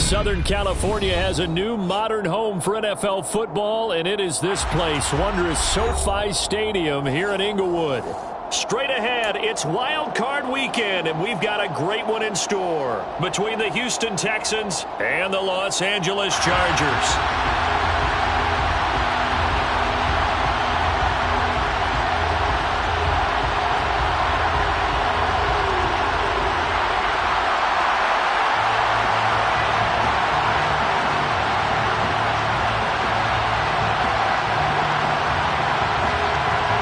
Southern California has a new modern home for NFL football, and it is this place, wondrous SoFi Stadium here in Inglewood. Straight ahead, it's Wildcard weekend, and we've got a great one in store between the Houston Texans and the Los Angeles Chargers.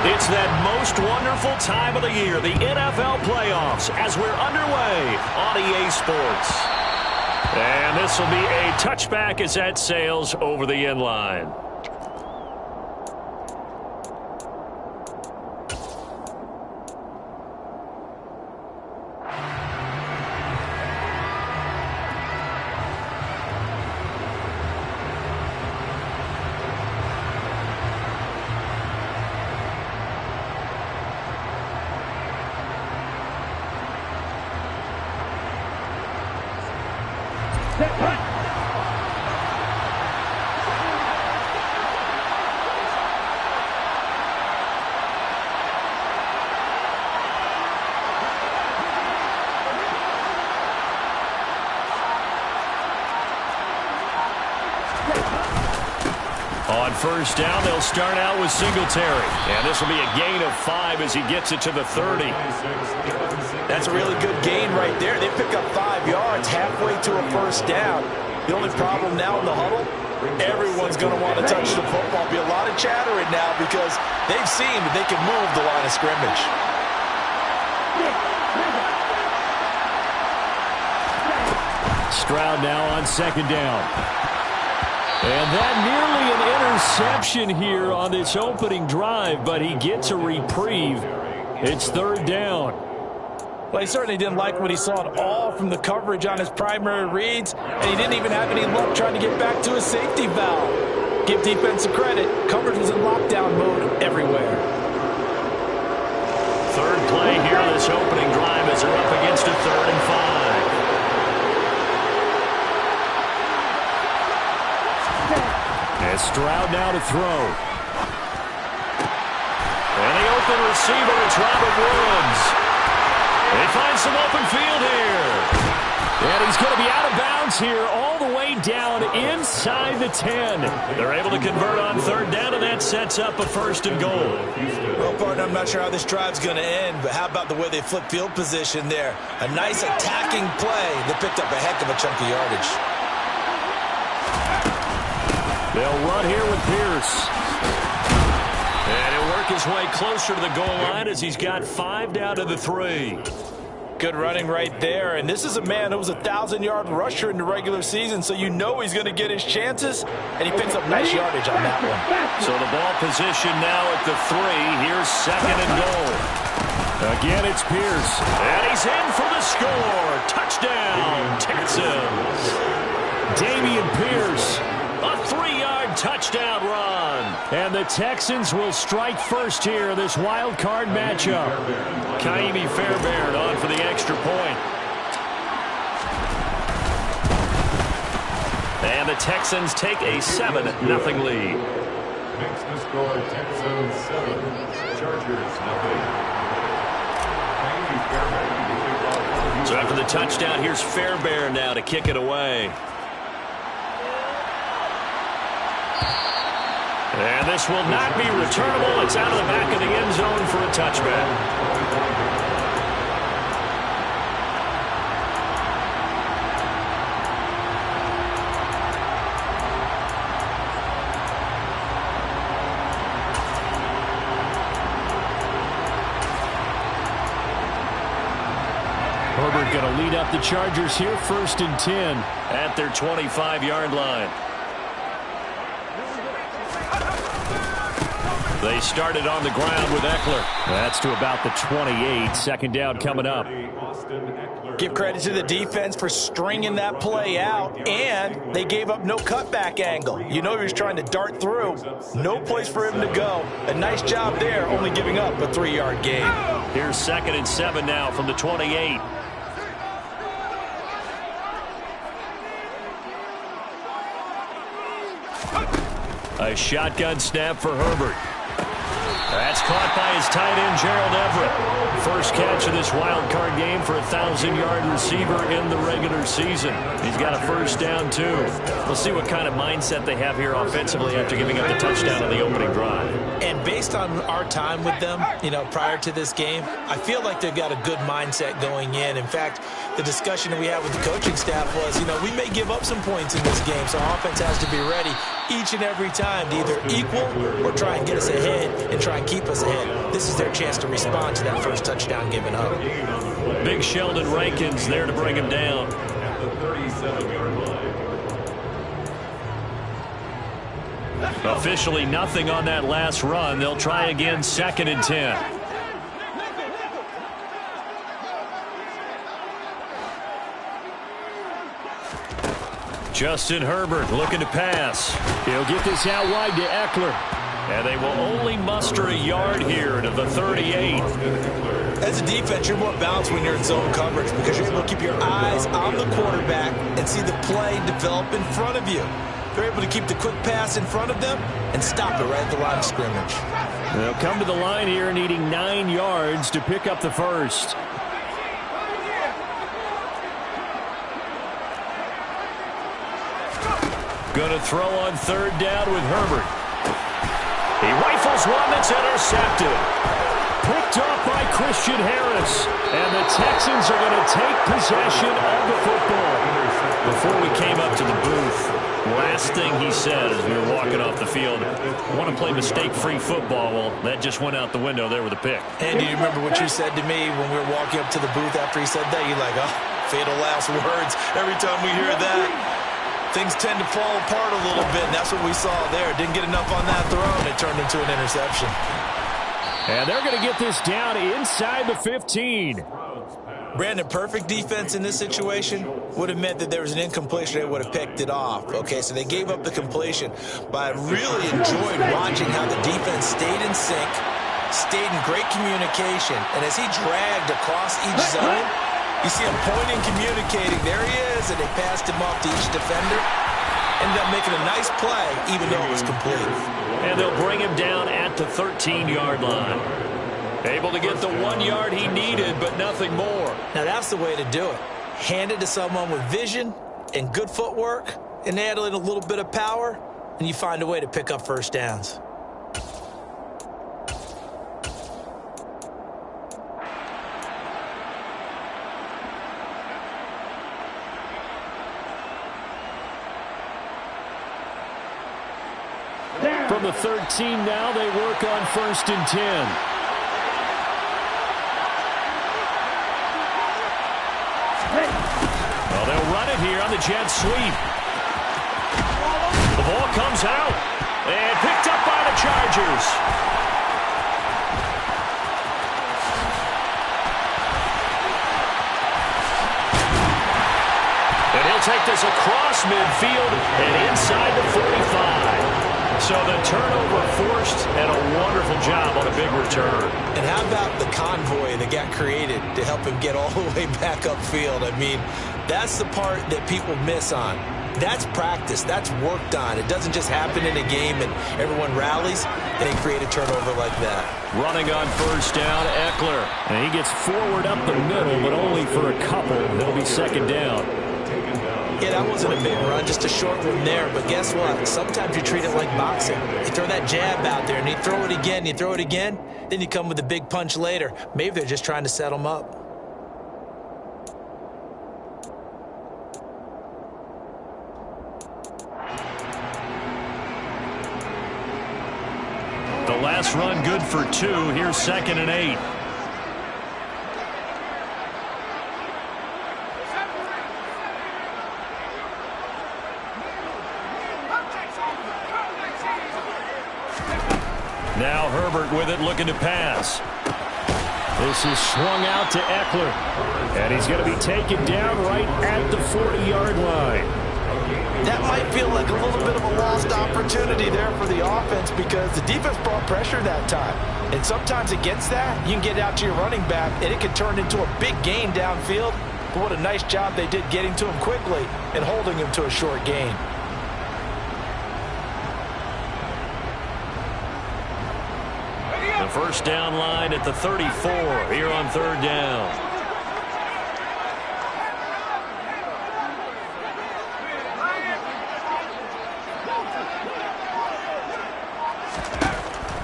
It's that most wonderful time of the year, the NFL playoffs, as we're underway on EA Sports. And this will be a touchback as that sails over the end line. On first down, they'll start out with Singletary. And this will be a gain of 5 as he gets it to the 30. That's a really good gain right there. They pick up 5 yards halfway to a first down. The only problem now in the huddle, everyone's going to want to touch the football. Be a lot of chattering now because they've seen that they can move the line of scrimmage. Stroud now on second down. And that nearly an interception here on this opening drive, but he gets a reprieve. It's third down. Well, he certainly didn't like what he saw at all from the coverage on his primary reads, and he didn't even have any luck trying to get back to his safety valve. Give defense credit. Coverage was in lockdown mode everywhere. Third play here on this opening drive as they're up against a 3rd and 5. And Stroud now to throw. And the open receiver, it's Robert Woods. They find some open field here. And he's going to be out of bounds here all the way down inside the 10. They're able to convert on third down, and that sets up a 1st and goal. Well, partner, I'm not sure how this drive's going to end, but how about the way they flip field position there? A nice attacking play that picked up a heck of a chunk of yardage. They'll run here with Pierce. And he'll work his way closer to the goal line as he's got 5 down to the 3. Good running right there. And this is a man who was a 1,000-yard rusher in the regular season, so you know he's going to get his chances, and he picks up nice yardage on that one. So the ball position now at the 3. Here's 2nd and goal. Again, it's Pierce. And he's in for the score. Touchdown, Texans. Dameon Pierce. A 3-yard touchdown run. And the Texans will strike first here in this wild card matchup. Kaimi Fairbairn on for the extra point. And the Texans take a 7-0 lead. Makes the score Texans 7, Chargers 0. So after the touchdown, here's Fairbairn now to kick it away. And this will not be returnable. It's out of the back of the end zone for a touchback. Herbert going to lead up the Chargers here, 1st and 10 at their 25-yard line. They started on the ground with Eckler. That's to about the 28. 2nd down coming up. Give credit to the defense for stringing that play out, and they gave up no cutback angle. You know he was trying to dart through. No place for him to go. A nice job there, only giving up a 3-yard gain. Here's 2nd and 7 now from the 28. A shotgun snap for Herbert. That's caught by his tight end, Gerald Everett. First catch of this wild card game for a 1,000-yard receiver in the regular season. He's got a first down, too. We'll see what kind of mindset they have here offensively after giving up the touchdown on the opening drive. And based on our time with them, prior to this game, I feel like they've got a good mindset going in. In fact, the discussion that we had with the coaching staff was, we may give up some points in this game, so our offense has to be ready each and every time to either equal or try and get us ahead and try and keep us ahead. This is their chance to respond to that first touchdown given up. Big Sheldon Rankins there to bring him down. At the 37-yard line. Officially nothing on that last run. They'll try again, 2nd and 10. Justin Herbert looking to pass. He'll get this out wide to Eckler. And they will only muster a yard here to the 38. As a defense, you're more balanced when you're in zone coverage because you're able to keep your eyes on the quarterback and see the play develop in front of you. They're able to keep the quick pass in front of them and stop it right at the line of scrimmage. They'll come to the line here needing 9 yards to pick up the first. Going to throw on 3rd down with Herbert. He rifles one that's intercepted. Picked off by Christian Harris. And the Texans are going to take possession of the football. Before we came up to the booth, last thing he said as we were walking off the field, I want to play mistake-free football. Well, that just went out the window there with a pick. And do you remember what you said to me when we were walking up to the booth after he said that? You're like, oh, fatal last words. Every time we hear that, things tend to fall apart a little bit, and that's what we saw there. Didn't get enough on that throw, and it turned into an interception. And they're going to get this down inside the 15. Brandon, perfect defense in this situation would have meant that there was an incompletion. They would have picked it off. Okay, so they gave up the completion. But I really enjoyed watching how the defense stayed in sync, stayed in great communication, and as he dragged across each zone, you see him pointing, communicating. There he is, and they passed him off to each defender. Ended up making a nice play, even though it was complete. And they'll bring him down at the 13-yard line. Able to get the 1 yard he needed, but nothing more. Now, that's the way to do it. Hand it to someone with vision and good footwork, and add in a little bit of power, and you find a way to pick up first downs. From the 13 now, they work on 1st and 10. Well, they'll run it here on the jet sweep. The ball comes out and picked up by the Chargers. And he'll take this across midfield and inside the 45. So the turnover forced and a wonderful job on a big return. And how about the convoy that got created to help him get all the way back upfield? I mean, that's the part that people miss on. That's practice. That's worked on. It doesn't just happen in a game and everyone rallies and they create a turnover like that. Running on 1st down, Eckler. And he gets forward up the middle, but only for a couple. It'll be 2nd down. Yeah, that wasn't a big run, just a short one there. But guess what? Sometimes you treat it like boxing. You throw that jab out there, and you throw it again, you throw it again, then you come with a big punch later. Maybe they're just trying to set them up. The last run good for 2. Here's 2nd and 8. Now Herbert with it, looking to pass. This is swung out to Eckler. And he's going to be taken down right at the 40-yard line. That might feel like a little bit of a lost opportunity there for the offense because the defense brought pressure that time. And sometimes against that, you can get out to your running back, and it can turn into a big gain downfield. But what a nice job they did getting to him quickly and holding him to a short gain. first down line at the 34 here on third down.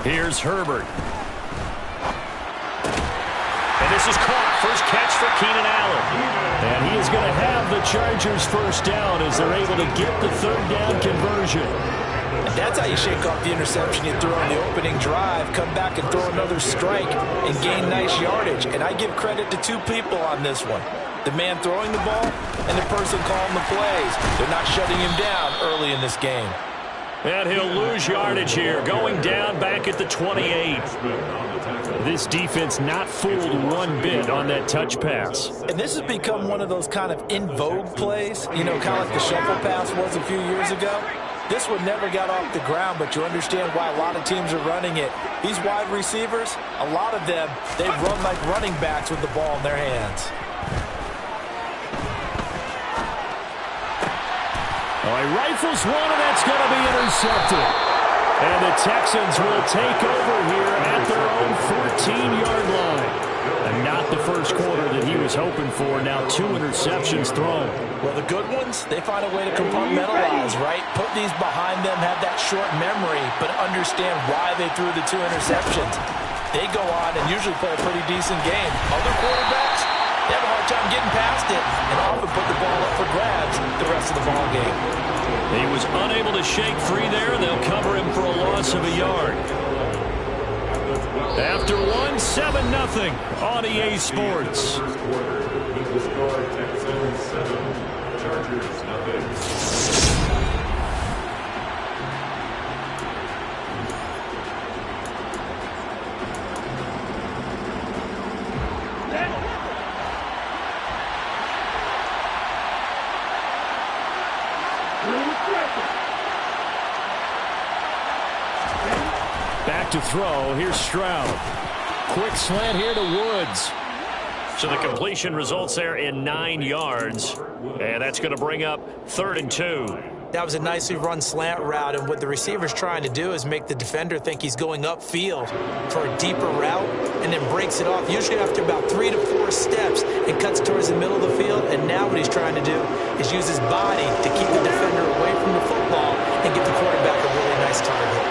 Here's Herbert. And this is caught. First catch for Keenan Allen. And he is going to have the Chargers first down as they're able to get the third down conversion. And that's how you shake off the interception you threw on the opening drive, come back and throw another strike and gain nice yardage. And I give credit to two people on this one. The man throwing the ball and the person calling the plays. They're not shutting him down early in this game. And he'll lose yardage here, going down back at the 28. This defense not fooled one bit on that touch pass. And this has become one of those kind of in vogue plays, you know, kind of like the shuffle pass was a few years ago. This one never got off the ground, but you understand why a lot of teams are running it. These wide receivers, a lot of them, they run like running backs with the ball in their hands. Oh, he rifles one, and that's going to be intercepted. And the Texans will take over here at their own 14-yard line. And not the first quarter that he was hoping for. Now 2 interceptions thrown. Well, the good ones, they find a way to compartmentalize, right? Put these behind them, have that short memory, but understand why they threw the 2 interceptions. They go on and usually play a pretty decent game. Other quarterbacks, they have a hard time getting past it and often put the ball up for grabs the rest of the ball game. He was unable to shake free there. They'll cover him for a loss of a yard. After 1, 7-0 on EA Sports. Back to throw. Here's Stroud. Quick slant here to Woods. So the completion results there in 9 yards. And that's going to bring up 3rd and 2. That was a nicely run slant route, and what the receiver's trying to do is make the defender think he's going upfield for a deeper route and then breaks it off, usually after about 3 to 4 steps, and cuts towards the middle of the field. And now what he's trying to do is use his body to keep the defender away from the football and get the quarterback a really nice target.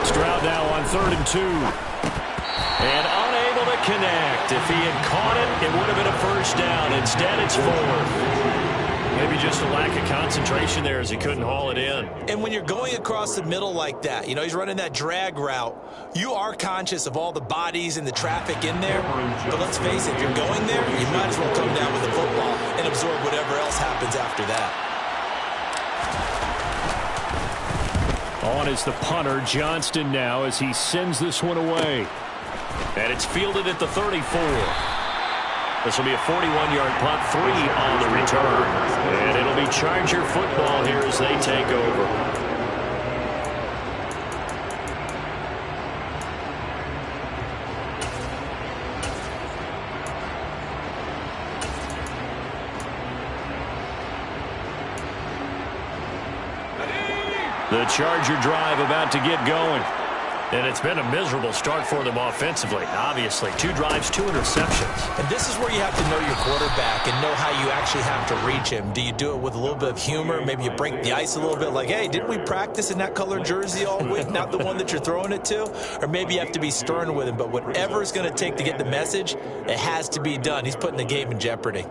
Stroud now on 3rd and 2. And unable to connect. If he had caught it, it would have been a first down. Instead, it's 4th. Maybe just a lack of concentration there as he couldn't haul it in. And when you're going across the middle like that, you know, he's running that drag route, you are conscious of all the bodies and the traffic in there. But let's face it, if you're going there, you might as well come down with the football and absorb whatever else happens after that. On is the punter, Johnston now, as he sends this one away. And it's fielded at the 34. This will be a 41-yard punt, 3 on the return. And it'll be Charger football here as they take over. The Charger drive about to get going. And it's been a miserable start for them offensively, obviously. 2 drives, 2 interceptions. And this is where you have to know your quarterback and know how you actually have to reach him. Do you do it with a little bit of humor? Maybe you break the ice a little bit like, hey, didn't we practice in that colored jersey all week, not the one that you're throwing it to? Or maybe you have to be stern with him. But whatever it's going to take to get the message, it has to be done. He's putting the game in jeopardy.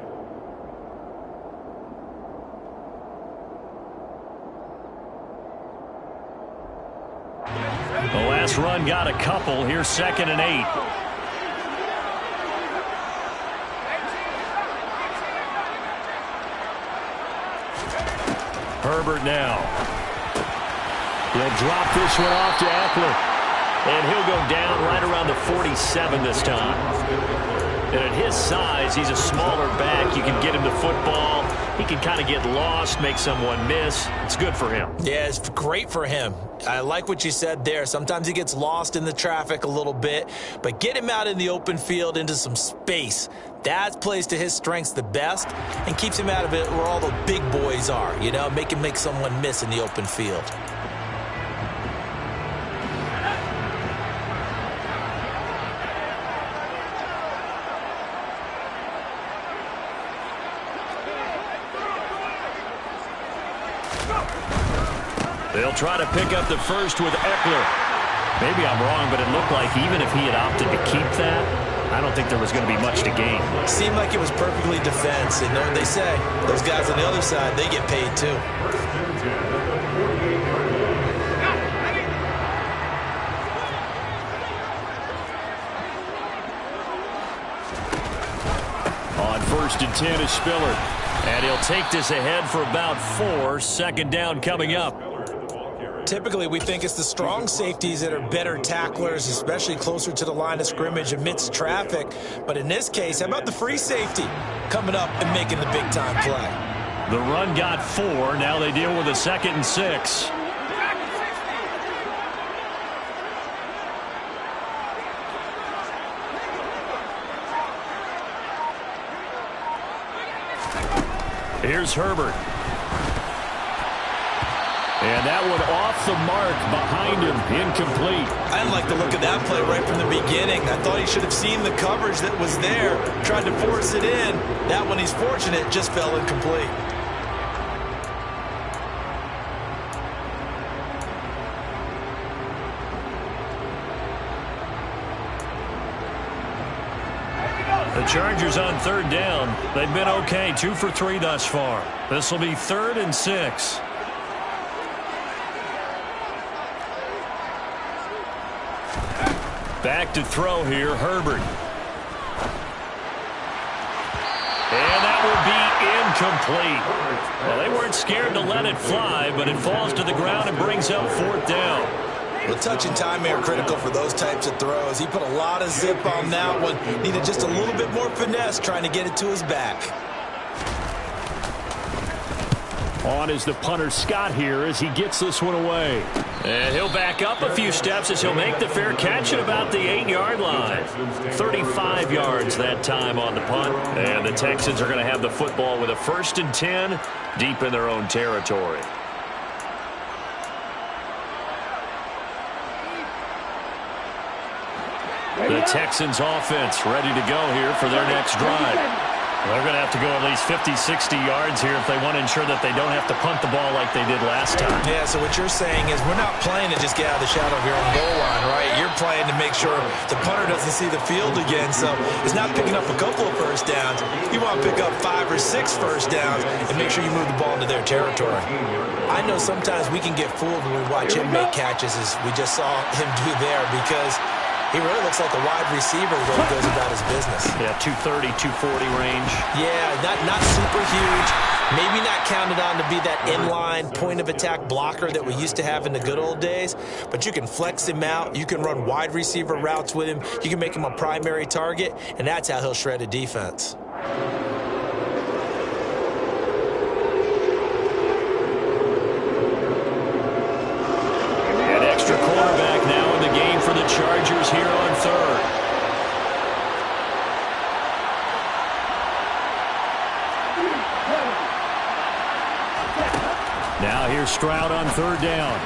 The last run got a couple. Here's 2nd and 8. Herbert now. He'll drop this one off to Eckler. And he'll go down right around the 47 this time. And at his size, he's a smaller back. You can get him the football. He can kind of get lost, make someone miss. It's good for him. Yeah, it's great for him. I like what you said there. Sometimes he gets lost in the traffic a little bit, but get him out in the open field into some space. That plays to his strengths the best and keeps him out of it where all the big boys are, you know, make him make someone miss in the open field. They'll try to pick up the first with Eckler. Maybe I'm wrong, but it looked like even if he had opted to keep that, I don't think there was going to be much to gain. Seemed like it was perfectly defense. And know what they say, those guys on the other side, they get paid too. On 1st and 10 is Spiller. And he'll take this ahead for about 4. Second down coming up. Typically, we think it's the strong safeties that are better tacklers, especially closer to the line of scrimmage amidst traffic. But in this case, how about the free safety coming up and making the big-time play? The run got 4. Now they deal with a 2nd and 6. Here's Herbert. And that one off the mark behind him, incomplete. I didn't like the look of that play right from the beginning. I thought he should have seen the coverage that was there, tried to force it in. That one, he's fortunate, just fell incomplete. The Chargers on 3rd down. They've been okay, 2 for 3 thus far. This will be 3rd and 6. Back to throw here, Herbert. And that will be incomplete. Well, they weren't scared to let it fly, but it falls to the ground and brings up 4th down. Well, touch and time are critical for those types of throws. He put a lot of zip on that one. Needed just a little bit more finesse trying to get it to his back. On is the punter Scott here as he gets this one away. And he'll back up a few steps as he'll make the fair catch at about the 8-yard line. 35 yards that time on the punt. And the Texans are going to have the football with a 1st and 10 deep in their own territory. The Texans offense ready to go here for their next drive. They're going to have to go at least 50, 60 yards here if they want to ensure that they don't have to punt the ball like they did last time. Yeah, so what you're saying is we're not playing to just get out of the shadow of your own goal line, right? You're playing to make sure the punter doesn't see the field again. So it's not picking up a couple of first downs. You want to pick up 5 or 6 first downs and make sure you move the ball into their territory. I know sometimes we can get fooled when we watch him make catches, as we just saw him do there, because he really looks like a wide receiver the way he goes about his business. Yeah, 230, 240 range. Yeah, not super huge. Maybe not counted on to be that inline point-of-attack blocker that we used to have in the good old days. But you can flex him out. You can run wide receiver routes with him. You can make him a primary target, and that's how he'll shred a defense. An extra quarterback now in the game for the Chargers here on 3rd. Now here's Stroud on 3rd down.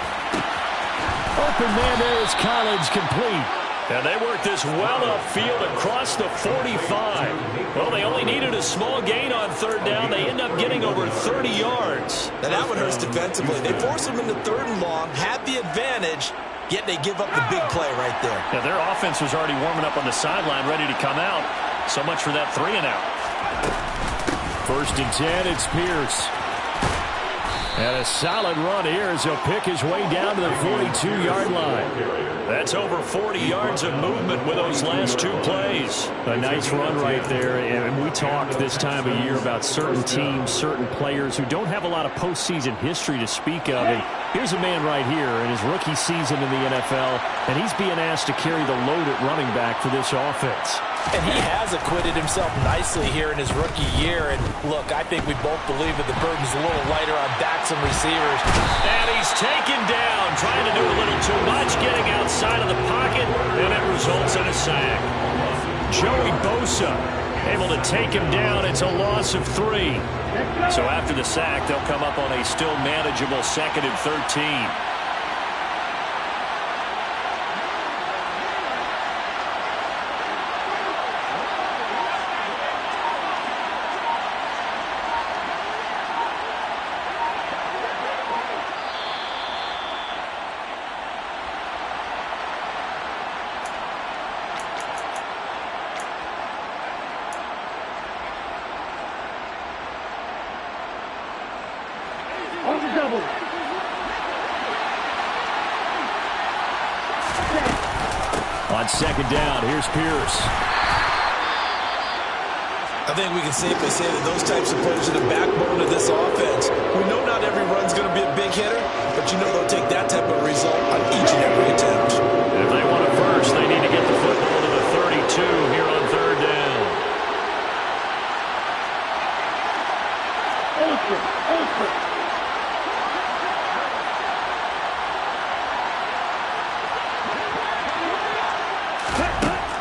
Open man there is Collins, complete. And they work this well upfield across the 45. Well, they only needed a small gain on 3rd down. They end up getting over 30 yards. Now that one hurts defensively. They force them into 3rd and long, have the advantage, yet they give up the big play right there. Yeah, their offense was already warming up on the sideline, ready to come out. So much for that 3 and out. 1st and 10, it's Pierce. And a solid run here as he'll pick his way down to the 42-yard line. That's over 40 yards of movement with those last 2 plays. A nice run right there. And we talk this time of year about certain teams, certain players who don't have a lot of postseason history to speak of. And here's a man right here in his rookie season in the NFL, and he's being asked to carry the load at running back for this offense. And he has acquitted himself nicely here in his rookie year. And look, I think we both believe that the burden's a little lighter on backs and receivers. And he's taken down, trying to do a little too much, getting outside of the pocket, and it results in a sack. Joey Bosa able to take him down. It's a loss of 3. So after the sack, they'll come up on a still manageable 2nd and 13. On second down, here's Pierce. I think we can safely say that those types of players are the backbone of this offense. We know not every run's going to be a big hitter, but you know they'll take that type of result on each and every attempt. If they want a first, they need to get the football to the 32 here on third down.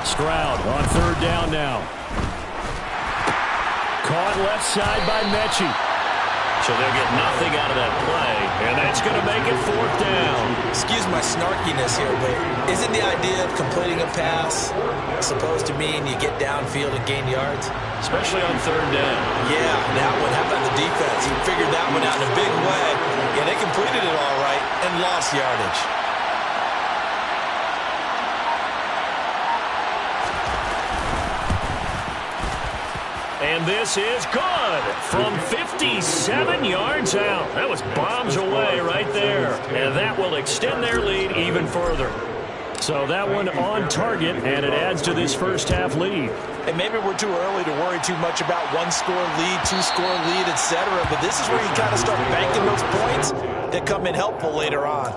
Stroud on third down now. Caught left side by Mechie. So they'll get nothing out of that play, and that's going to make it fourth down. Excuse my snarkiness here, but isn't the idea of completing a pass supposed to mean you get downfield and gain yards? Especially on third down. Yeah, that one. How about the defense? He figured that one out in a big way. Yeah, they completed it all right and lost yardage. And this is good from 57 yards out. That was bombs away right there. And that will extend their lead even further. So that one on target, and it adds to this first half lead. And maybe we're too early to worry too much about one-score lead, two-score lead, etc. But this is where you kind of start banking those points that come in helpful later on.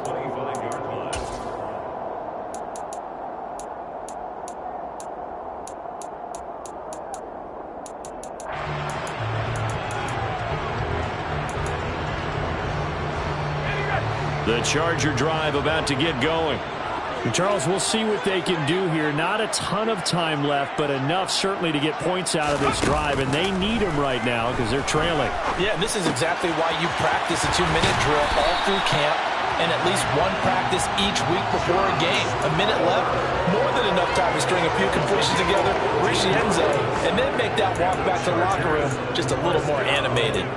The Charger drive about to get going. And Charles, we'll see what they can do here. Not a ton of time left, but enough certainly to get points out of this drive, and they need them right now because they're trailing. Yeah, and this is exactly why you practice a 2-minute drill all through camp and at least one practice each week before a game. A minute left, more than enough time to string a few completions together, reach the end zone, and then make that walk back to the locker room just a little more animated.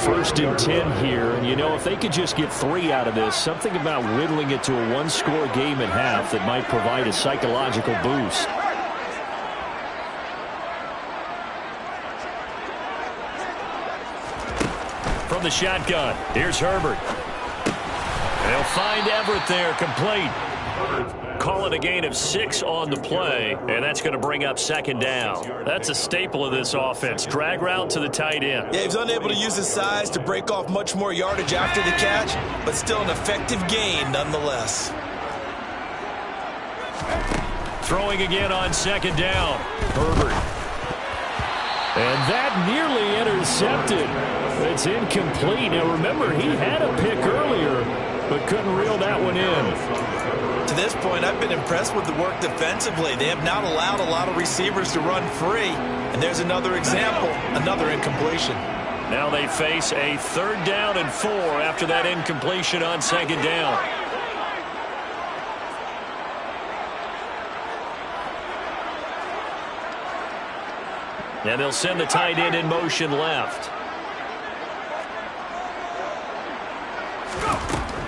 First and 10 here, and you know, if they could just get 3 out of this, something about whittling it to a one-score game at half that might provide a psychological boost. From the shotgun, here's Herbert. They'll find Everett there, complete. Call it a gain of 6 on the play, and that's going to bring up second down. That's a staple of this offense. Drag route to the tight end. Yeah, he was unable to use his size to break off much more yardage after the catch, but still an effective gain nonetheless. Throwing again on second down. Herbert. And that nearly intercepted. It's incomplete. Now remember, he had a pick earlier, but couldn't reel that one in. To this point, I've been impressed with the work defensively. They have not allowed a lot of receivers to run free. And there's another example, another incompletion. Now they face a 3rd down and 4 after that incompletion on second down. And they'll send the tight end in motion left.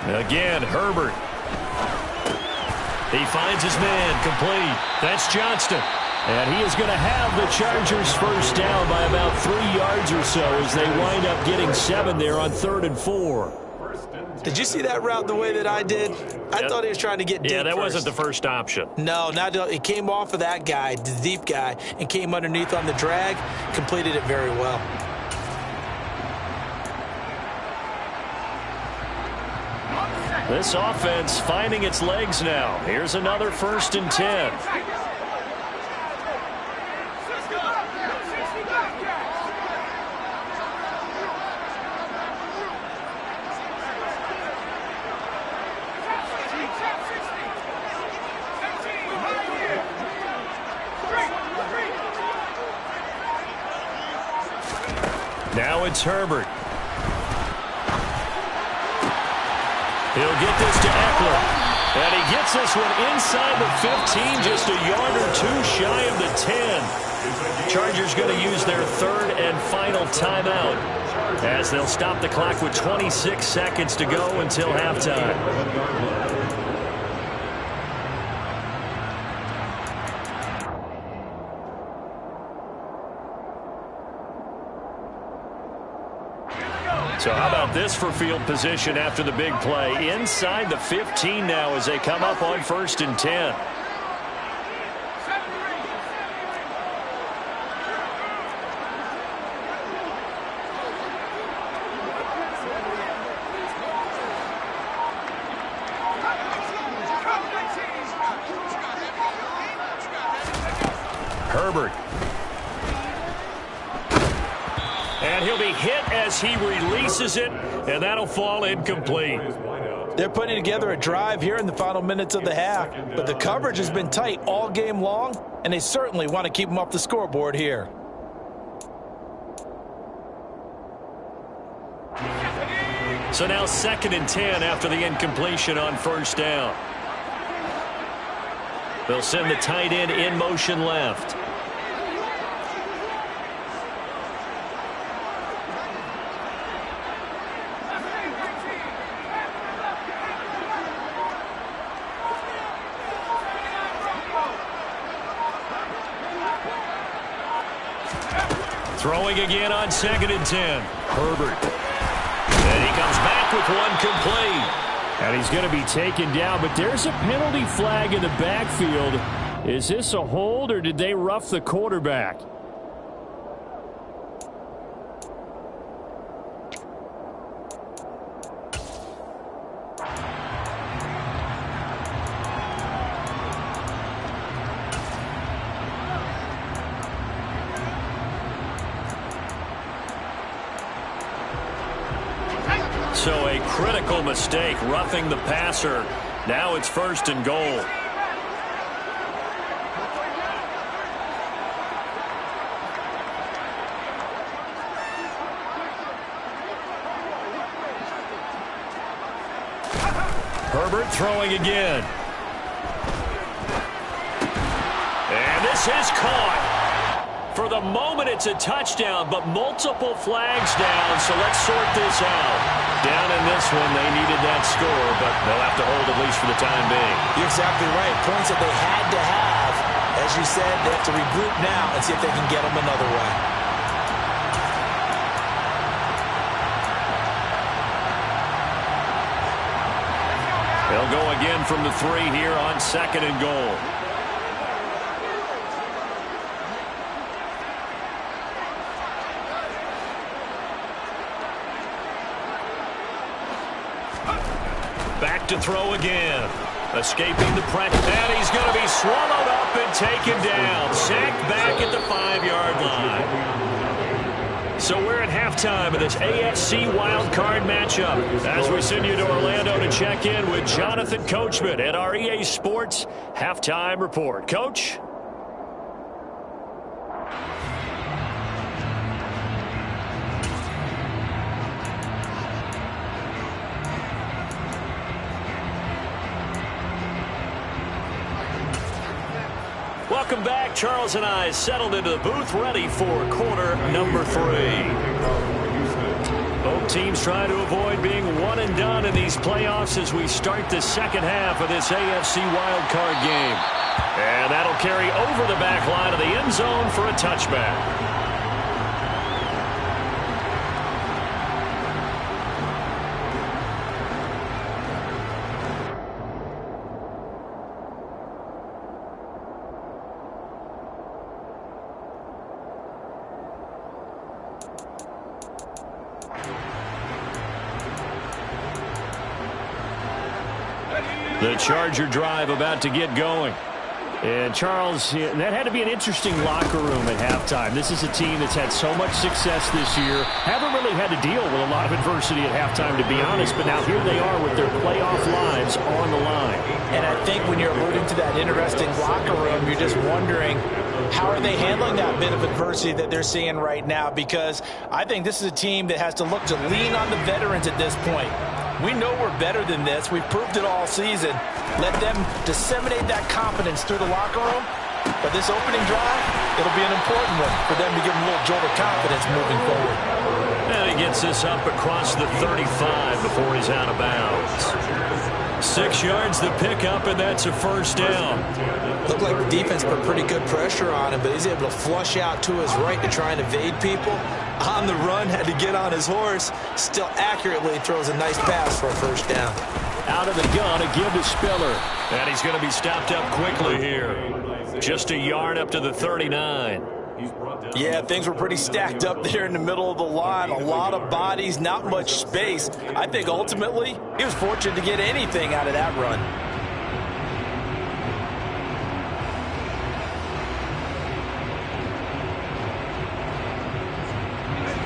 Again, Herbert. He finds his man, complete. That's Johnston. And he is going to have the Chargers first down by about 3 yards or so as they wind up getting 7 there on 3rd and 4. Did you see that route the way that I did? I thought he was trying to get deep. Yeah, that first. wasn't the first option. No, it came off of that guy, the deep guy, and came underneath on the drag, completed it very well. This offense finding its legs now. Here's another 1st and 10. Now it's Herbert. He'll get this to Eckler. And he gets this one inside the 15, just a yard or 2 shy of the 10. Chargers going to use their 3rd and final timeout as they'll stop the clock with 26 seconds to go until halftime. So how about this for field position after the big play? Inside the 15 now as they come up on 1st and 10. Herbert. And he'll be hit as he releases it, and that'll fall incomplete. They're putting together a drive here in the final minutes of the half, but the coverage has been tight all game long, and they certainly want to keep them off the scoreboard here. So now 2nd and 10 after the incompletion on 1st down. They'll send the tight end in motion left. Throwing again on 2nd and 10. Herbert. And he comes back with one complete. And he's going to be taken down, but there's a penalty flag in the backfield. Is this a hold, or did they rough the quarterback? So a critical mistake, roughing the passer. Now it's 1st and goal. Herbert throwing again. And this is caught. For the moment, it's a touchdown, but multiple flags down, so let's sort this out. Down in this one, they needed that score, but they'll have to hold at least for the time being. You're exactly right. Points that they had to have. As you said, they have to regroup now and see if they can get them another way. They'll go again from the 3 here on 2nd and goal. Back to throw again. Escaping the pressure. And he's going to be swallowed up and taken down. Sacked back at the 5-yard line. So we're at halftime of this AFC Wildcard matchup as we send you to Orlando to check in with Jonathan Coachman at our EA Sports Halftime Report. Coach? Welcome back. Charles and I settled into the booth, ready for quarter number 3. Both teams trying to avoid being one and done in these playoffs as we start the second half of this AFC wildcard game. And that'll carry over the back line of the end zone for a touchback. The Charger drive about to get going. And Charles, that had to be an interesting locker room at halftime. This is a team that's had so much success this year. Haven't really had to deal with a lot of adversity at halftime, to be honest. But now here they are with their playoff lives on the line. And I think when you're alluding to that interesting locker room, you're just wondering, how are they handling that bit of adversity that they're seeing right now? Because I think this is a team that has to look to lean on the veterans at this point. We know we're better than this. We've proved it all season. Let them disseminate that confidence through the locker room. But this opening drive, it'll be an important one for them to give them a little jolt of confidence moving forward. And he gets this up across the 35 before he's out of bounds. 6 yards the pickup, and that's a first down. Looked like the defense put pretty good pressure on him, but he's able to flush out to his right to try and evade people. On the run, had to get on his horse. Still accurately throws a nice pass for a first down. Out of the gun, a give to Spiller. And he's going to be stopped up quickly here. Just a yard up to the 39. Yeah, things were pretty stacked up there in the middle of the line. A lot of bodies, not much space. I think ultimately he was fortunate to get anything out of that run.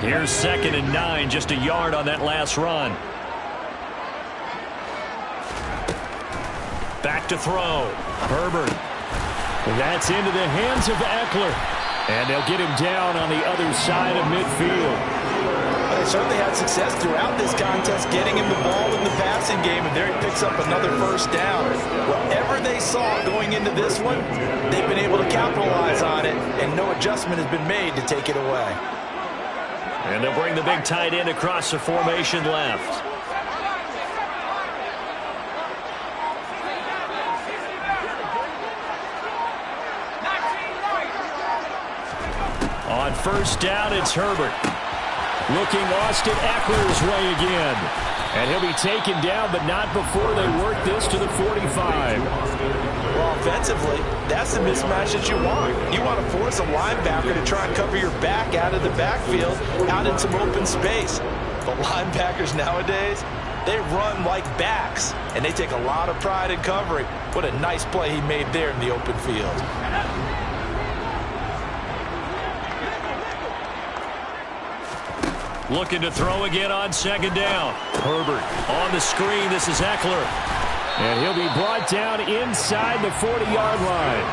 Here's 2nd and 9, just a yard on that last run. Back to throw. Herbert. That's into the hands of Eckler. And they'll get him down on the other side of midfield. Well, they certainly had success throughout this contest getting him the ball in the passing game, and there he picks up another first down. Whatever they saw going into this one, they've been able to capitalize on it, and no adjustment has been made to take it away. And they'll bring the big tight end across the formation left. On first down, it's Herbert. Looking Austin Eckler's way again. And he'll be taken down, but not before they work this to the 45. Well, offensively, that's the mismatch that you want. You want to force a linebacker to try and cover your back out of the backfield, out in some open space. But linebackers nowadays, they run like backs, and they take a lot of pride in covering. What a nice play he made there in the open field. Looking to throw again on 2nd down. Herbert on the screen. This is Eckler. And he'll be brought down inside the 40-yard line.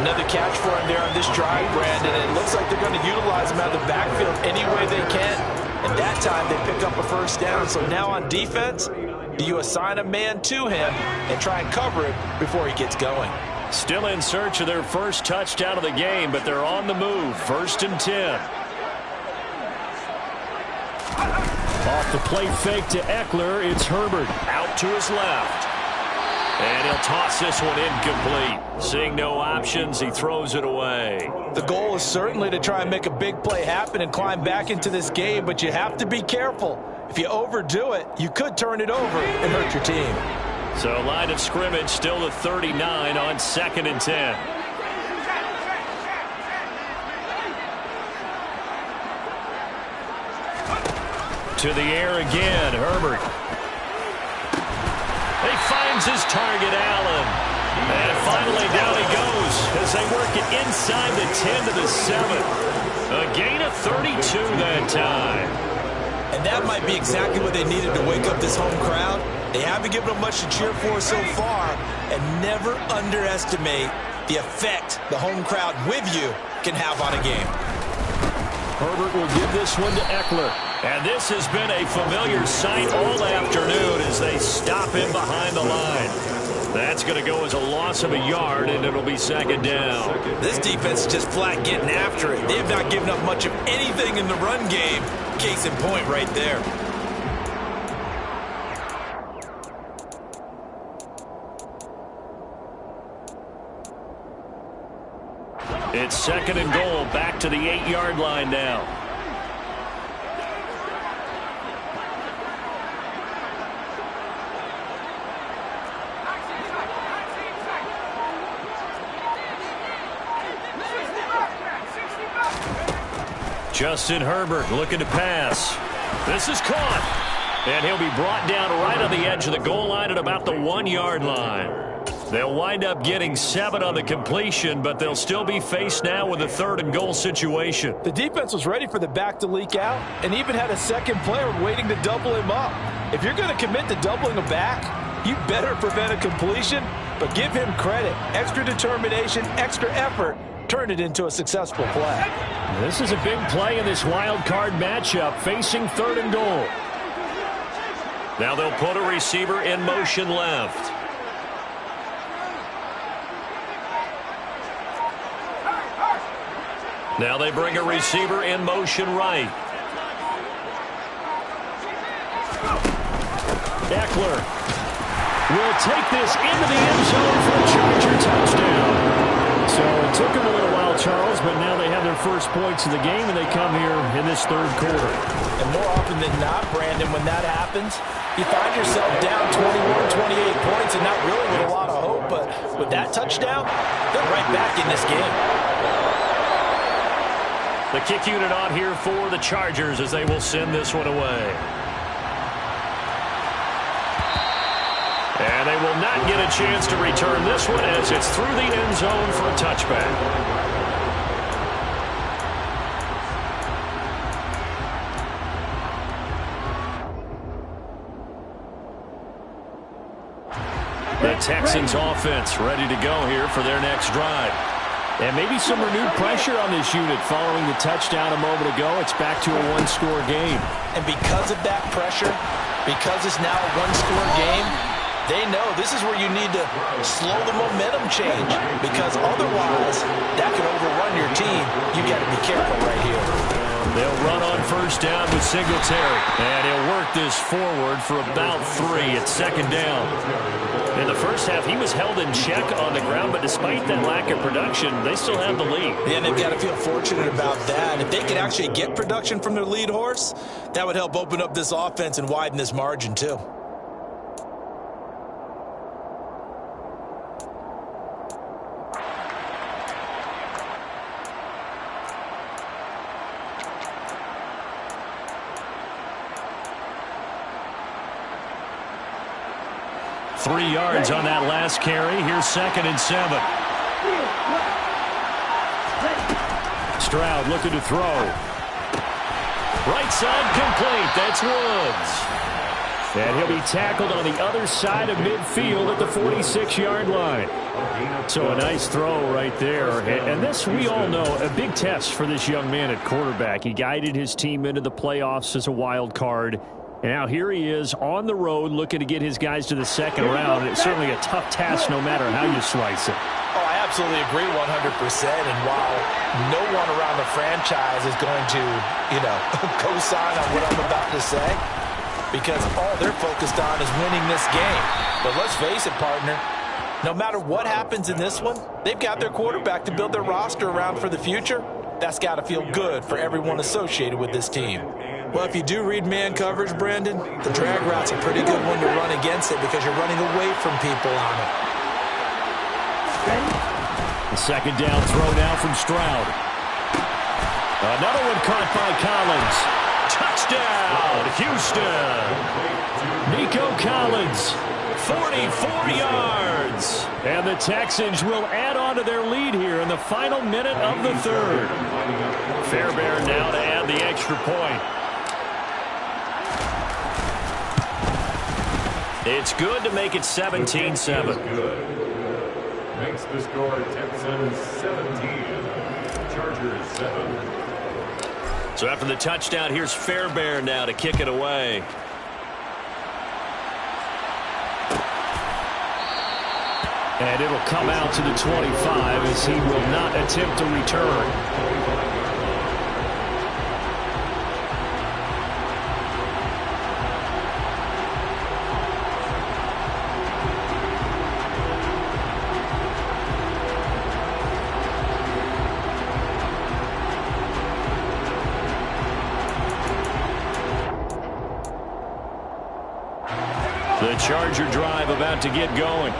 Another catch for him there on this drive, Brandon. And it looks like they're going to utilize him out of the backfield any way they can. And that time they pick up a first down. So now on defense, do you assign a man to him and try and cover it before he gets going? Still in search of their first touchdown of the game, but they're on the move. 1st and 10. Off the play fake to Eckler, it's Herbert out to his left. And he'll toss this one incomplete. Seeing no options, he throws it away. The goal is certainly to try and make a big play happen and climb back into this game, but you have to be careful. If you overdo it, you could turn it over and hurt your team. So line of scrimmage still the 39 on 2nd and 10. To the air again, Herbert. He finds his target, Allen. And finally down he goes as they work it inside the 10 to the 7. A gain of 32 that time. And that might be exactly what they needed to wake up this home crowd. They haven't given them much to cheer for so far, and never underestimate the effect the home crowd with you can have on a game. Herbert will give this one to Eckler. And this has been a familiar sight all afternoon as they stop him behind the line. That's going to go as a loss of a yard, and it'll be 2nd down. This defense is just flat getting after it. They have not given up much of anything in the run game. Case in point right there. It's 2nd and goal, back to the 8-yard line now. Justin Herbert looking to pass. This is caught. And he'll be brought down right on the edge of the goal line at about the 1-yard line. They'll wind up getting 7 on the completion, but they'll still be faced now with a 3rd and goal situation. The defense was ready for the back to leak out and even had a second player waiting to double him up. If you're going to commit to doubling a back, you better prevent a completion, but give him credit. Extra determination, extra effort, turn it into a successful play. This is a big play in this wild card matchup, facing 3rd and goal. Now they'll put a receiver in motion left. Now they bring a receiver in motion right. Eckler. will take this into the end zone for a Charger touchdown. So it took them a little while, Charles, but now they have their first points of the game, and they come here in this third quarter. And more often than not, Brandon, when that happens, you find yourself down 21, 28 points and not really with a lot of hope. But with that touchdown, they're right back in this game. The kick unit on here for the Chargers as they will send this one away. And they will not get a chance to return this one as it's through the end zone for a touchback. The Texans offense ready to go here for their next drive. And maybe some renewed pressure on this unit following the touchdown a moment ago. It's back to a one-score game. And because of that pressure, because it's now a one-score game, they know this is where you need to slow the momentum change, because otherwise that can overrun your team. You got to be careful right here. They'll run on first down with Singletary, and he'll work this forward for about 3 at second down. In the first half, he was held in check on the ground, but despite that lack of production, they still have the lead. Yeah, and they've got to feel fortunate about that. If they could actually get production from their lead horse, that would help open up this offense and widen this margin too. Three yards on that last carry. Here's 2nd and 7. Stroud looking to throw. Right side complete. That's Woods. And he'll be tackled on the other side of midfield at the 46-yard line. So a nice throw right there. And this, we all know, a big test for this young man at quarterback. He guided his team into the playoffs as a wild card. And now here he is on the road looking to get his guys to the second round. It's certainly a tough task no matter how you slice it. Oh, I absolutely agree 100%. And while no one around the franchise is going to, co-sign on what I'm about to say, because all they're focused on is winning this game. But let's face it, partner, no matter what happens in this one, they've got their quarterback to build their roster around for the future. That's got to feel good for everyone associated with this team. Well, if you do read man coverage, Brandon, the drag route's a pretty good one to run against it because you're running away from people on it. The second down throw now from Stroud. Another one caught by Collins. Touchdown, Houston. Nico Collins, 44 yards. And the Texans will add on to their lead here in the final minute of the third. Fairbairn now to add the extra point. It's good to make it 17-7. Makes the score Texans 17, Chargers 7. So after the touchdown, here's Fairbairn now to kick it away. And it'll come out to the 25 as he will not attempt to return. The Charger drive about to get going.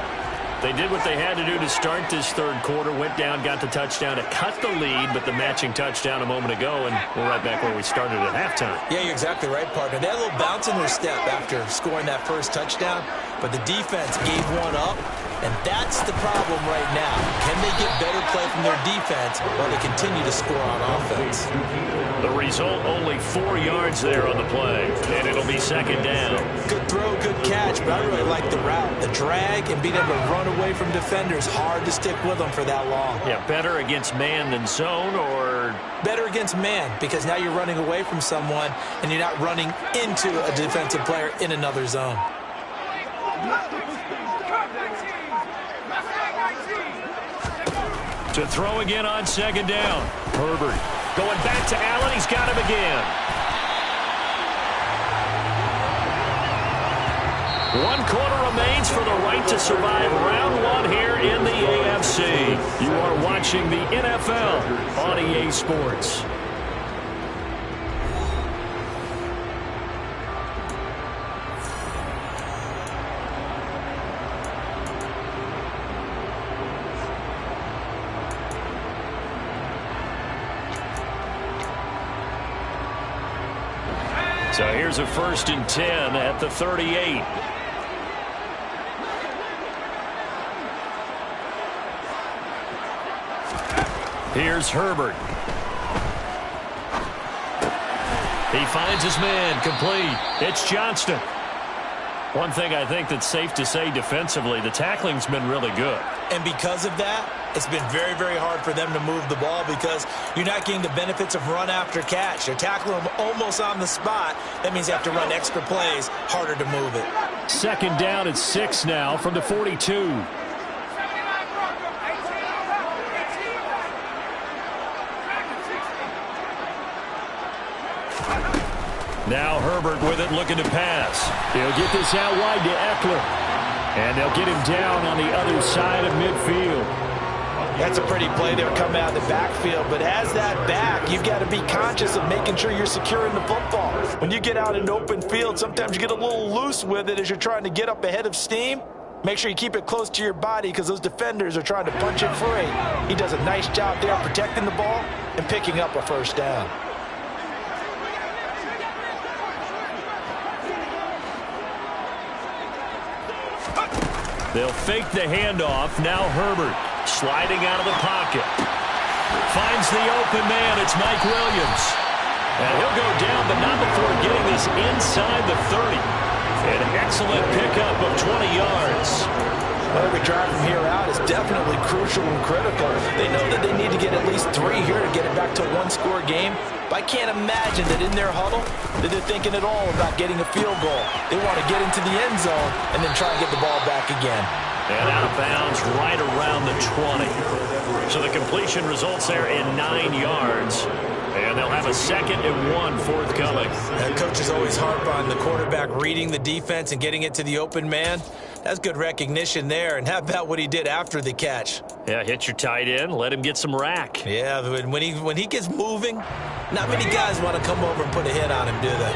They did what they had to do to start this third quarter, went down, got the touchdown to cut the lead, but the matching touchdown a moment ago, and we're right back where we started at halftime. Yeah, you're exactly right, partner. They had a little bounce in their step after scoring that first touchdown, but the defense gave one up, and that's the problem right now. Can they get better play from their defense while they continue to score on offense? The result, only 4 yards there on the play, and it'll be second down. Good throw, good catch, but I really like the route. The drag and being able to run away from defenders, hard to stick with them for that long. Yeah, better against man than zone, or? Better against man, because now you're running away from someone and you're not running into a defensive player in another zone. To throw again on second down. Herbert going back to Allen. He's got him again. 1 quarter remains for the right to survive round 1 here in the AFC. You are watching the NFL on EA Sports. So here's a 1st and 10 at the 38. Here's Herbert. He finds his man, complete. It's Johnston. One thing I think that's safe to say defensively, the tackling's been really good. And because of that, it's been very, very hard for them to move the ball because you're not getting the benefits of run after catch. They're tackling them almost on the spot. That means you have to run extra plays, harder to move it. 2nd down and 6 now from the 42. Now Herbert with it, looking to pass. He'll get this out wide to Eckler. And they'll get him down on the other side of midfield. That's a pretty play there coming out of the backfield. But as that back, you've got to be conscious of making sure you're securing the football. When you get out in open field, sometimes you get a little loose with it as you're trying to get up ahead of steam. Make sure you keep it close to your body because those defenders are trying to punch it free. He does a nice job there protecting the ball and picking up a 1st down. They'll fake the handoff. Now Herbert sliding out of the pocket. Finds the open man. It's Mike Williams. And he'll go down, but not before getting this inside the 30. An excellent pickup of 20 yards. Well, every drive from here out is definitely crucial and critical. They know that they need to get at least 3 here to get it back to a 1-score game. But I can't imagine that in their huddle that they're thinking at all about getting a field goal. They want to get into the end zone and then try and get the ball back again. And out of bounds right around the 20. So the completion results there in 9 yards. And they'll have a 2nd and 1 forthcoming. Coach is always harp on the quarterback reading the defense and getting it to the open man. That's good recognition there. And how about what he did after the catch? Yeah, hit your tight end, let him get some rack. Yeah, when he gets moving, not many guys want to come over and put a hit on him, do they?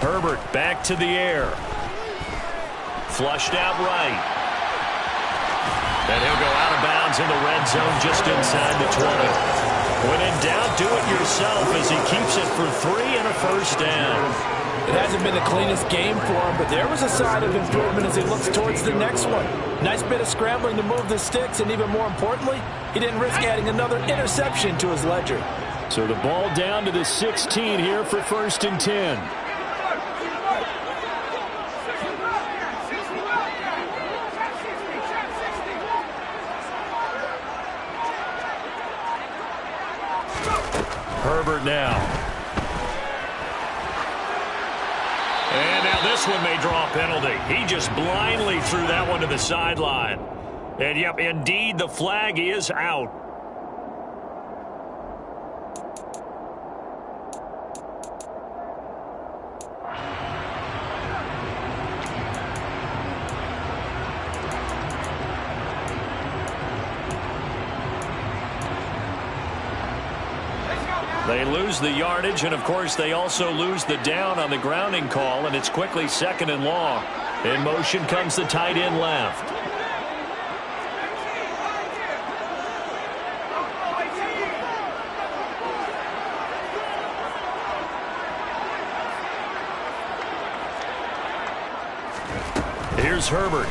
Herbert back to the air. Flushed out right. And he'll go out of bounds in the red zone just inside the 20. When in doubt, do it yourself as he keeps it for 3 and a 1st down. It hasn't been the cleanest game for him, but there was a sign of improvement as he looks towards the next one. Nice bit of scrambling to move the sticks, and even more importantly, he didn't risk adding another interception to his ledger. So the ball down to the 16 here for 1st and 10. Herbert now. And now this one may draw a penalty. He just blindly threw that one to the sideline. And, yep, indeed, the flag is out. They lose the yardage, and, of course, they also lose the down on the grounding call, and it's quickly 2nd and long. In motion comes the tight end left. Here's Herbert.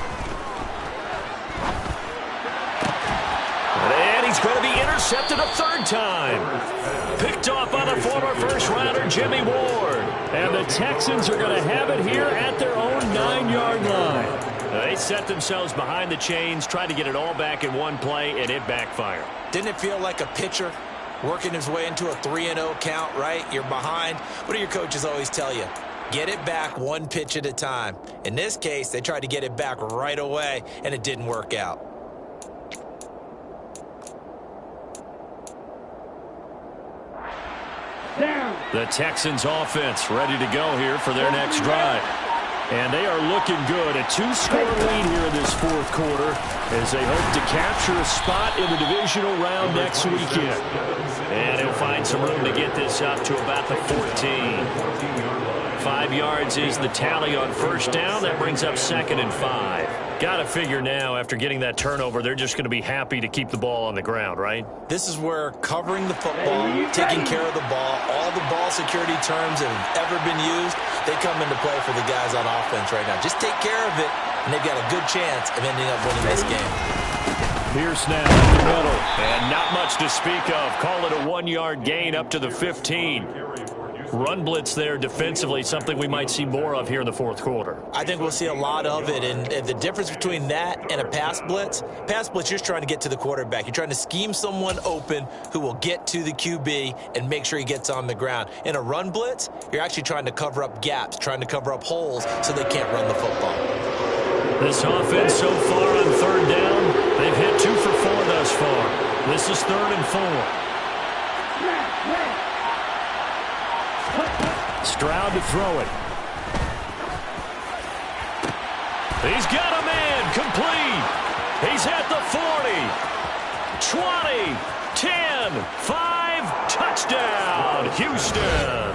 And he's going to be intercepted a 3rd time. Picked off by the former 1st-rounder Jimmy Ward. And the Texans are going to have it here at their own 9-yard line. They set themselves behind the chains, tried to get it all back in one play, and it backfired. Didn't it feel like a pitcher working his way into a 3-0 count, right? You're behind. What do your coaches always tell you? Get it back one pitch at a time. In this case, they tried to get it back right away, and it didn't work out. The Texans offense ready to go here for their next drive. And they are looking good. A 2-score lead here in this fourth quarter as they hope to capture a spot in the divisional round next weekend. And he'll find some room to get this up to about the 14. 5 yards is the tally on first down. That brings up 2nd and 5. Got to figure now, after getting that turnover, they're just going to be happy to keep the ball on the ground, right? This is where covering the football, taking care of the ball, all the ball security terms that have ever been used, they come into play for the guys on offense right now. Just take care of it, and they've got a good chance of ending up winning this game. Pierce now in the middle, and not much to speak of. Call it a 1-yard gain up to the 15. Run blitz there defensively, something we might see more of here in the fourth quarter. I think we'll see a lot of it, and the difference between that and a pass blitz, you're just trying to get to the quarterback. You're trying to scheme someone open who will get to the QB and make sure he gets on the ground. In a run blitz, you're actually trying to cover up gaps, trying to cover up holes so they can't run the football. This offense so far on third down, they've hit 2 for 4 thus far. This is 3rd and 4. Stroud to throw it. He's got a man complete. He's at the 40, 20, 10, 5, touchdown, Houston.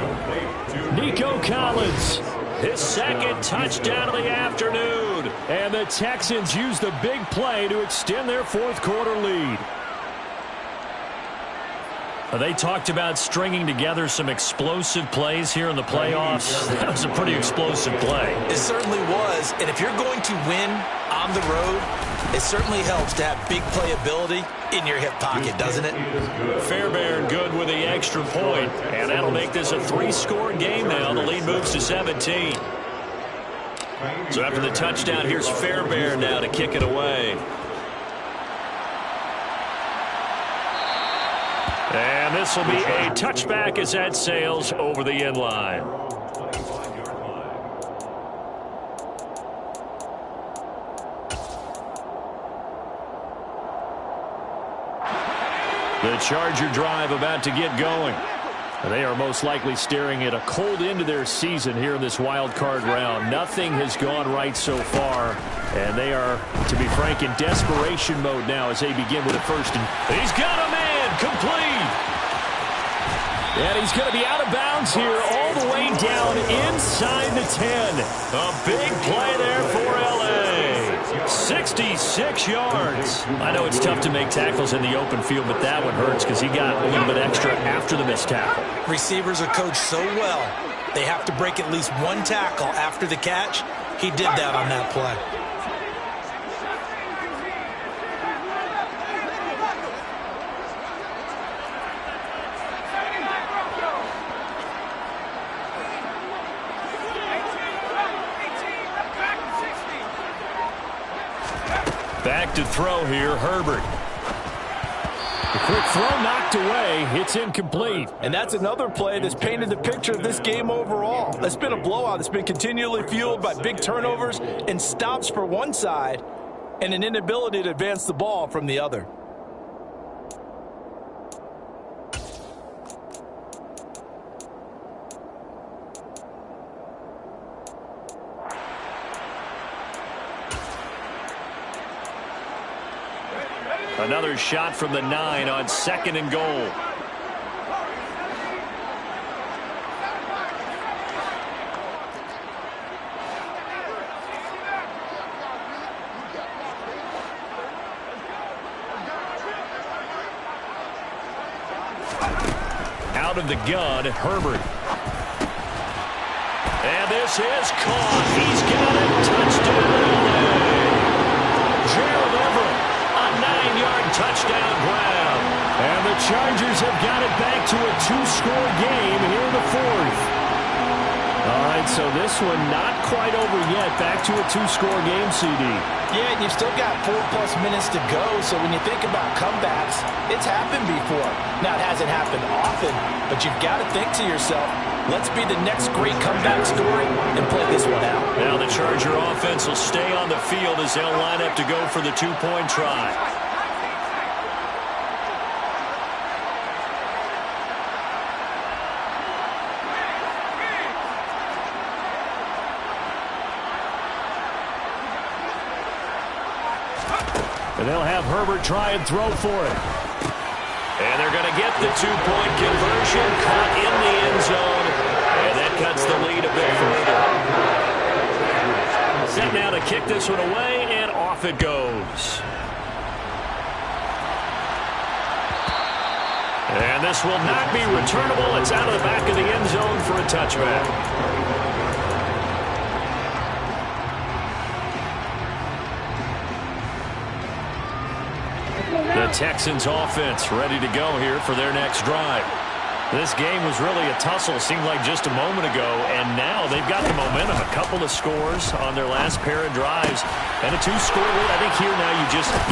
Nico Collins, his 2nd touchdown of the afternoon. And the Texans use the big play to extend their fourth quarter lead. They talked about stringing together some explosive plays here in the playoffs. That was a pretty explosive play. It certainly was. And if you're going to win on the road, it certainly helps to have big playability in your hip pocket, doesn't it? Fairbairn good with the extra point. And that'll make this a 3-score game now. The lead moves to 17. So after the touchdown, here's Fairbairn now to kick it away. And this will be a touchback as that sails over the end line. The Charger drive about to get going. They are most likely staring at a cold end to their season here in this wild card round. Nothing has gone right so far, and they are, to be frank, in desperation mode now as they begin with a 1st and... He's got a man complete. And he's going to be out of bounds here all the way down inside the 10. A big play there for L.A. 66 yards. I know it's tough to make tackles in the open field, but that one hurts because he got a little bit extra after the missed tackle. Receivers are coached so well, they have to break at least one tackle after the catch. He did that on that play. Back to throw here, Herbert. The quick throw knocked away. It's incomplete. And that's another play that's painted the picture of this game overall. That's been a blowout that's been continually fueled by big turnovers and stops for one side and an inability to advance the ball from the other. Another shot from the 9 on 2nd and goal. Out of the gun, Herbert. And this is caught. He's got it. Touchdown. Gerald Everett. 9-yard touchdown grab. And the Chargers have got it back to a 2-score game here in the 4th. All right, so this one not quite over yet. Back to a 2-score game, CD. Yeah, and you've still got 4+ minutes to go, so when you think about comebacks, it's happened before. Now, it hasn't happened often, but you've got to think to yourself, Let's be the next great comeback story and play this one out. Now the Charger offense will stay on the field as they'll line up to go for the two-point try. And they'll have Herbert try and throw for it. And they're going to get the two-point conversion, caught in the end zone, and that cuts the lead a bit further. Set now to kick this one away, and off it goes. And this will not be returnable. It's out of the back of the end zone for a touchback. The Texans offense ready to go here for their next drive. This game was really a tussle, seemed like just a moment ago, and now they've got the momentum. A couple of scores on their last pair of drives, and a 2-score lead. I think here now you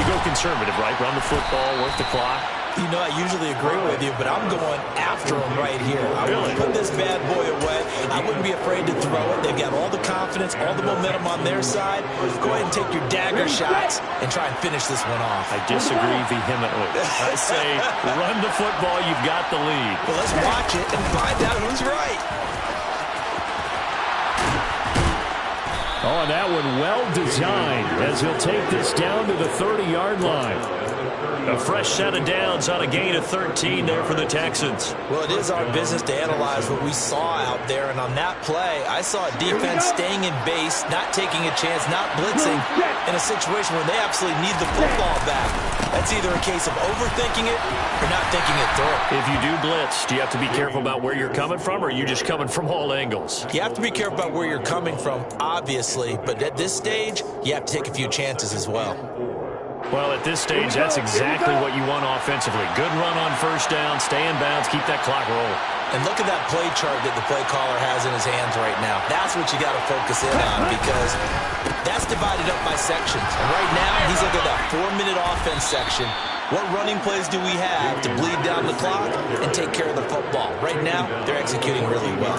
go conservative, right? Run the football, work the clock. You know, I usually agree with you, but I'm going after him right here. I want to put this bad boy away. I wouldn't be afraid to throw it. They've got all the confidence, all the momentum on their side. Go ahead and take your dagger shots and try and finish this one off. I disagree vehemently. I say run the football. You've got the lead. Well, let's watch it and find out who's right. Oh, and that one well designed as he'll take this down to the 30-yard line. A fresh set of downs on a gain of 13 there for the Texans. Well, it is our business to analyze what we saw out there, and on that play, I saw a defense staying in base, not taking a chance, not blitzing, in a situation where they absolutely need the football back. That's either a case of overthinking it or not thinking it through. If you do blitz, do you have to be careful about where you're coming from, or are you just coming from all angles? You have to be careful about where you're coming from, obviously, but at this stage, you have to take a few chances as well. Well, at this stage, that's exactly what you want offensively. Good run on first down, stay in bounds, keep that clock rolling. And look at that play chart that the play caller has in his hands right now. That's what you got to focus in on, because that's divided up by sections. And right now, he's looking at that 4-minute offense section. What running plays do we have to bleed down the clock and take care of the football? Right now, they're executing really well.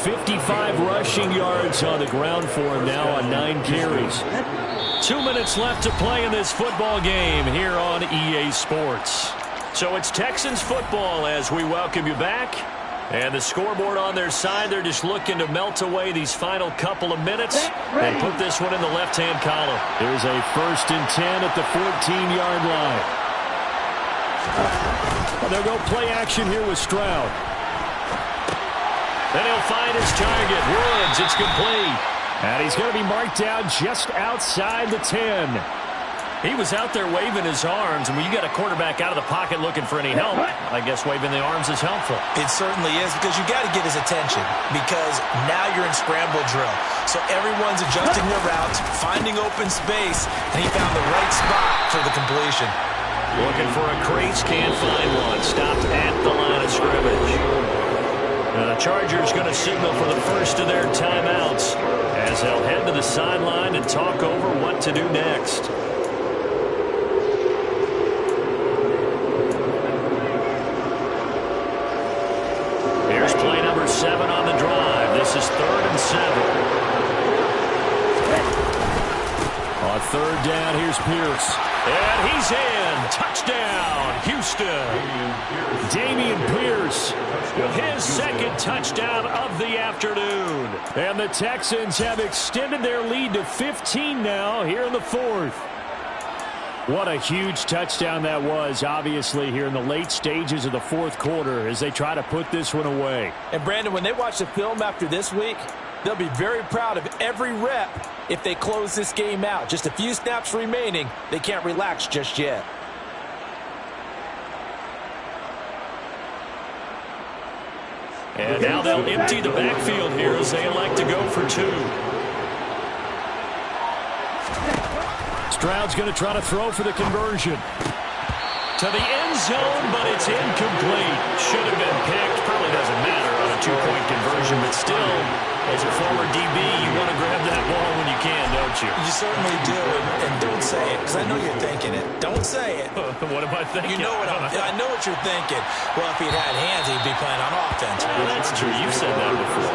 55 rushing yards on the ground for him now on 9 carries. 2 minutes left to play in this football game here on EA Sports. So it's Texans football as we welcome you back. And the scoreboard on their side, they're just looking to melt away these final couple of minutes and put this one in the left-hand column. There's a 1st and 10 at the 14-yard line. Well, they'll go play action here with Stroud. Then he'll find his target. Woods, it's complete. And he's going to be marked down just outside the 10. He was out there waving his arms, and when you got a quarterback out of the pocket looking for any help, I guess waving the arms is helpful. It certainly is, because you got to get his attention, because now you're in scramble drill. So everyone's adjusting their routes, finding open space, and he found the right spot for the completion. Looking for a crease, can't find one. Stopped at the line of scrimmage. Now the Chargers going to signal for the first of their timeouts as they'll head to the sideline and talk over what to do next. Here's play number 7 on the drive. This is 3rd and 7. On 3rd down, here's Pierce. And he's in. Touchdown, Houston. Dameon Pierce with his 2nd touchdown of the afternoon. And the Texans have extended their lead to 15 now here in the 4th. What a huge touchdown that was, obviously, here in the late stages of the 4th quarter as they try to put this one away. And, Brandon, when they watch the film after this week, they'll be very proud of every rep if they close this game out. Just a few snaps remaining. They can't relax just yet. And now they'll empty the backfield here as they elect to go for 2. Stroud's going to try to throw for the conversion. To the end zone, but it's incomplete. Should have been picked. Probably doesn't matter on a 2-point conversion, but still, as a former DB, you want to grab that ball when you can, don't don't you? You certainly do, and don't say it, because I know you're thinking it. Don't say it. What am I thinking? You know what I know what you're thinking. Well, if he'd had hands, he'd be playing on offense. Well, that's true. You've said that before.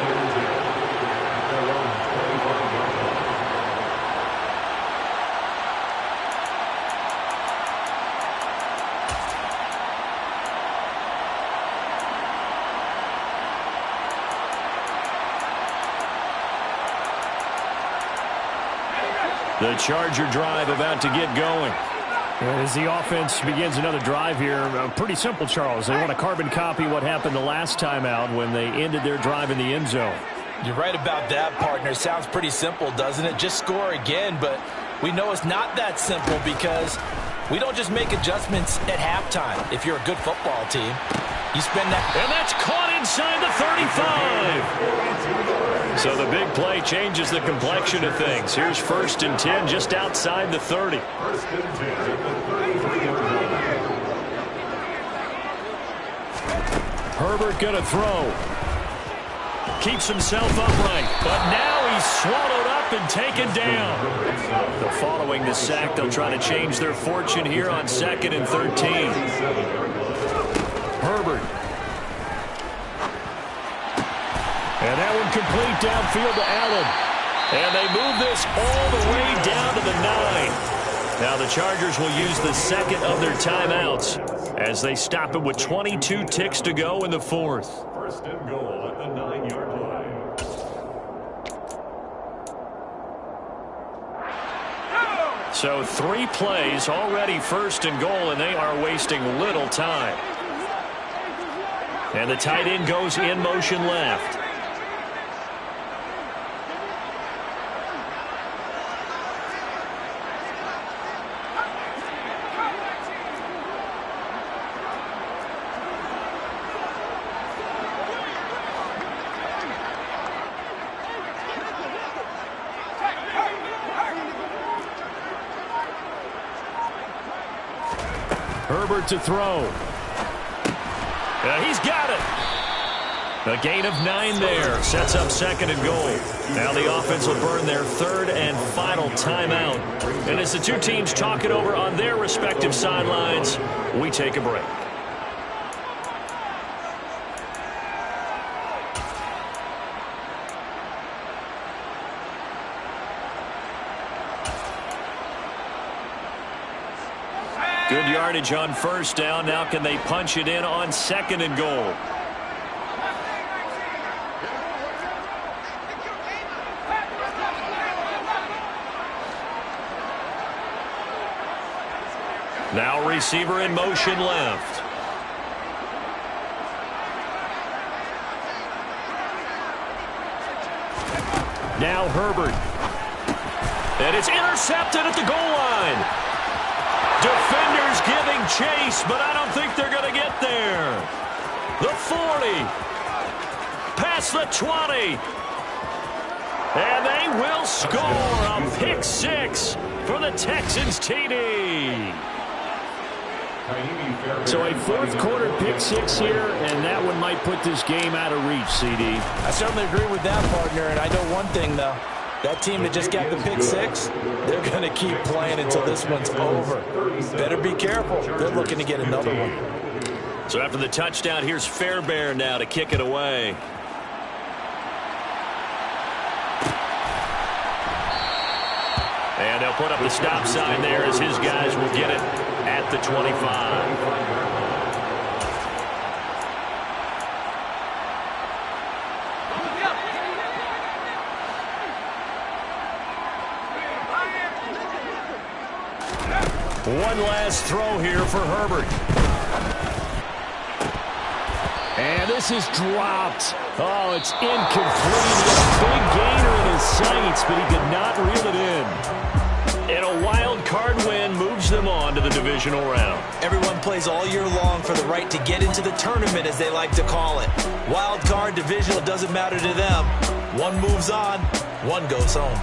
The Charger drive about to get going. And as the offense begins another drive here, pretty simple, Charles. They want to carbon copy what happened the last time out when they ended their drive in the end zone. You're right about that, partner. Sounds pretty simple, doesn't it? Just score again, but we know it's not that simple because we don't just make adjustments at halftime. If you're a good football team, you spend that. And that's caught inside the 35. So the big play changes the complexion of things. Here's 1st and 10 just outside the 30. 1st and 10 at the 30. Herbert going to throw. Keeps himself upright, but now he's swallowed up and taken down. Following the sack, they'll try to change their fortune here on 2nd and 13. Herbert. And that one complete downfield to Allen. And they move this all the way down to the 9. Now the Chargers will use the 2nd of their timeouts as they stop it with 22 ticks to go in the 4th. 1st and goal at the 9-yard line. So 3 plays already 1st and goal, and they are wasting little time. And the tight end goes in motion left. Herbert to throw. He's got it. A gain of 9 there. Sets up 2nd and goal. Now the offense will burn their 3rd and final timeout. And as the two teams talk it over on their respective sidelines, we take a break. Good yardage on 1st down. Now can they punch it in on 2nd and goal? Now receiver in motion left. Now Herbert. And it's intercepted at the goal line. Defenders giving chase, but I don't think they're going to get there. The 40. Past the 20. And they will score a pick 6 for the Texans TD. So a 4th quarter pick 6 here, and that one might put this game out of reach, CD. I certainly agree with that, partner, and I know one thing, though. That team that just got the pick 6, they're going to keep playing until this one's over. Better be careful. They're looking to get another one. So after the touchdown, here's Fairbairn now to kick it away. And they'll put up the stop sign there as his guys will get it at the 25. One last throw here for Herbert. And this is dropped. Oh, it's incomplete. He had a big gainer in his sights, but he did not reel it in. And a wild card win moves them on to the divisional round. Everyone plays all year long for the right to get into the tournament, as they like to call it. Wild card, divisional, doesn't matter to them. One moves on, one goes home.